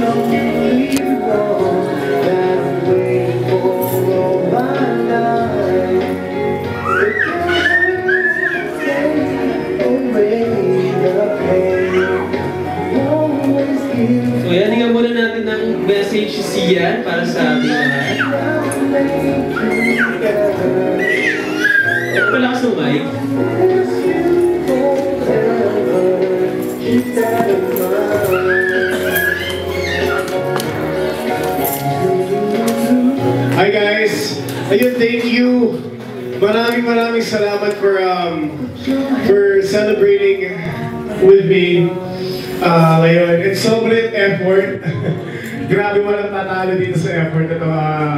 So yan, hinggan muna natin ng message si Ian para sa ating lahat. Palakas ng mic. Hi guys! Ayun, thank you! Maraming salamat for celebrating with me ngayon. It's sobrang effort. Grabe mo lang tatalo dito sa effort na to.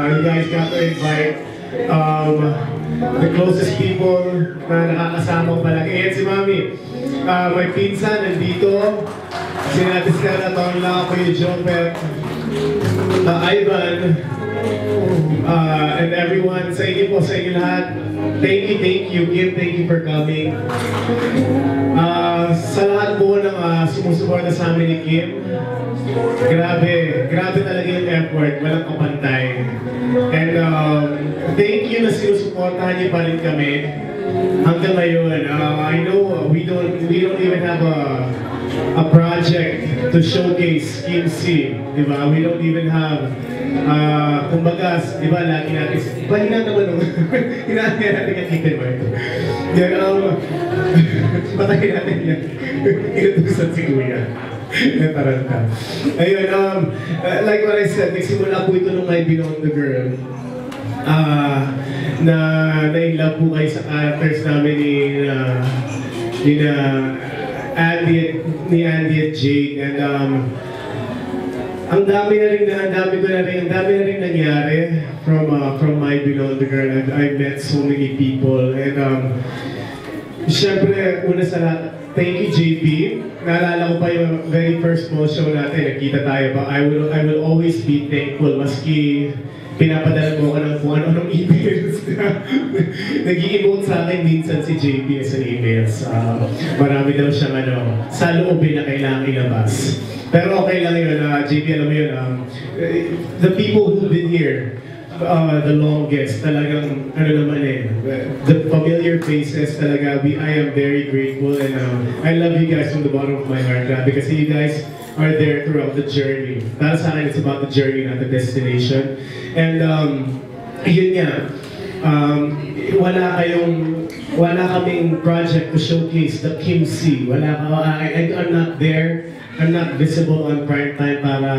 You guys got to invite the closest people na nakakasama ko palagi. Ayan si Mami. May pinsan nandito. Sinatis ka na taon lang ako yung Jopet. Ivan. And everyone, sa inyo po, sa inyo lahat. Thank you, Kim, thank you for coming. Sa lahat po ng sumusuporta sa amin ni Kim, grabe talaga yung effort, walang kapantay. And thank you na sinusuportahan niyo pa rin kami hanggang ngayon. I know we don't even have a project to showcase Kim C, diba? We don't even have kumbaga, diba, lagi natin, balina naman nung, hinahanyan natin yung kitin mo ito. Yan, patayin natin yan. Inutusan si Kuya. Nataranta. Ayun, like what I said, nagsimula po ito nung I Belong the Girl. Na in-love po kayo sa characters namin ni Andy at Jake. And ang dami na rin nangyari from I Belong the Girl. I've met so many people. And syempre, una sa lahat, thank you JP. Naalala ko pa yung very first show natin, nagkita tayo ba? I will always be thankful maski pinapadala mo ko ng kung ano-anong emails. Nag-i-emote sa akin minsan si JP sa emails. Marami daw siyang sa loobin na kailangan ilabas. Pero okay lang yun, JP, alam mo yun, the people who've been here, the longest, talagang, the familiar faces talaga, I am very grateful, and I love you guys from the bottom of my heart, because you guys are there throughout the journey. Para sa akin, it's about the journey, not the destination. And yun nga, wala kaming project to showcase the Kim C. I'm not there. I'm not visible on prime time para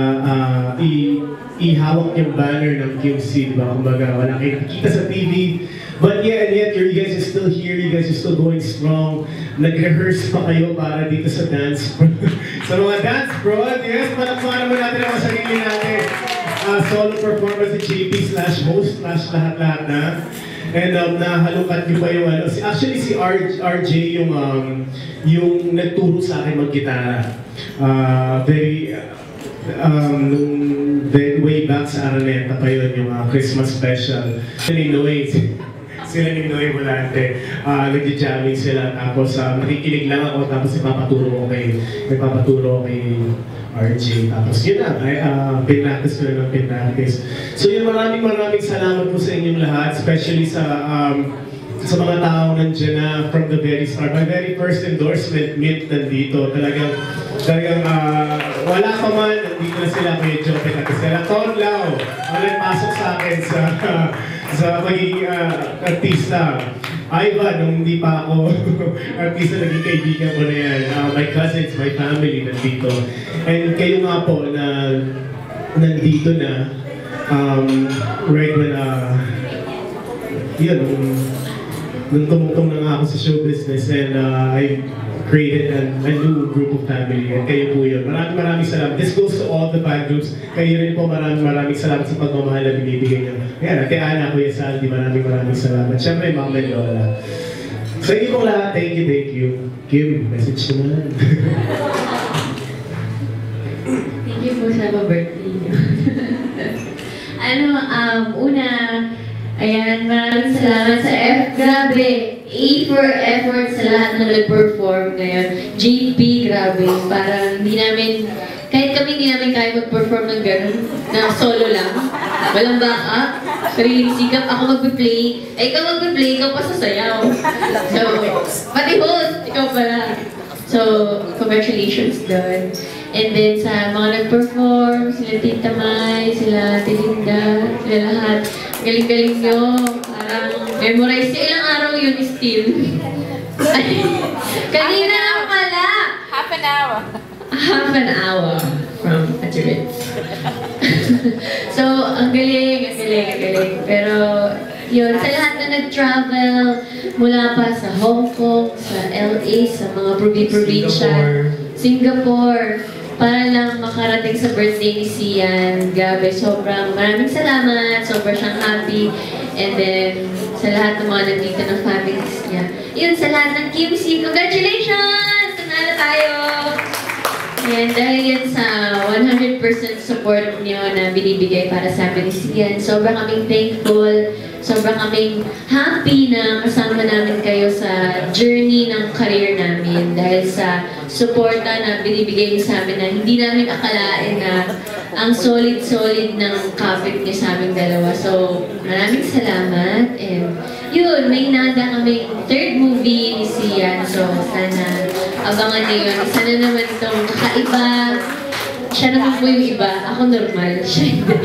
ihawak yung banner ng Kim C, diba? Kumbaga, wala kayo nakikita sa TV. But yeah, and yet, you guys are still here, you guys are still going strong. Nag-rehearse pa kayo para dito sa dance. Sa mga dance prod, yes, palakpakan naman natin ang sarili natin. Solo performance ni JP/host/ lahat-lahat na. And nahalukat niyo pa yung actually si RJ yung nagturo sa akin mag-gitara. Way back sa Araneta pa yun, yung Christmas special. Sila ni Noy Volante, nag-jamming sila, tapos nakikinig lang ako, tapos ipapaturo ko kay RJ. Tapos yun na, pinractice ko na ng pinractice. So yun, maraming salamat po sa inyong lahat, especially sa mga tao nandiyan na from the very start. My very first endorsement meet nandito. Talagang wala pa man, nandito na sila kay Jopet at sila. Ton Lau, ang nagpasok sa akin sa magiging artista. Ivan, nung hindi pa ako artista, naging kaibigan ko na yan. My cousins, my family nandito. And kayo nga po na nandito na, right when, yun, nung tumutong na nga ako sa show business, and I created a new group of family, and kayo po yun. Maraming salamat. This goes to all the fan groups. Kayo rin po, maraming salamat sa pagmamahal na binibigay niyo. Ayan, Ate Ana, Kuya Saldi, maraming salamat. Siyempre, Mama and Lola. Sa inyo pong lahat, thank you. Kim, message naman. Thank you po sa birthday niyo. Una, ayan, maraming salamat sa grabe, A for effort sa lahat na nag-perform ngayon. JP, grabe, parang hindi namin, kahit kami hindi namin kaya mag-perform ng gano'n, na solo lang. Walang backup, sariling sikap, ako magpe-play. Ikaw magpe-play, ikaw pa sasayaw. So, pati host, ikaw pala. So, congratulations doon. And then sa mga nag-perform, sila Tita Mai, sila Telinda, sila lahat. Galing-galing nyo. Parang memorize nyo. Ilang araw yun still? Kanina pala! Half an hour. Half an hour from Ate Ritz. So, ang galing. Pero, yun, sa lahat na nag-travel, mula pa sa Hong Kong, sa LA, sa mga probinsya, Singapore, para lang makarating sa birthday ni Sian. Grabe, sobrang maraming salamat, sobrang siyang happy. And then, sa lahat ng mga nandito na families niya. Yun, sa lahat ng QC, congratulations! Nanalo tayo! And dahil yan sa 100% support niyo na binibigay para sa amin ni Sian, sobrang kaming thankful, sobrang kaming happy na kasama namin kayo sa journey ng career namin dahil sa suporta na binibigay niyo sa amin na hindi namin akalain na ang solid-solid ng kapit niyo sa aming dalawa. So, maraming salamat. And yun, may nada kaming third movie ni Sian. So, sana abangan niyo yun. Sana naman itong kakaiba. Siya naman po yung iba. Ako normal. Siya hindi.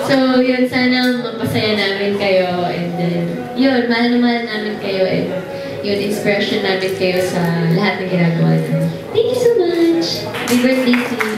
So, yun, sana mapasaya namin kayo. And then, yun, mahal na mahal namin kayo. And yun, inspiration namin kayo sa lahat ng ginagawa namin. Thank you so much. Happy birthday to you.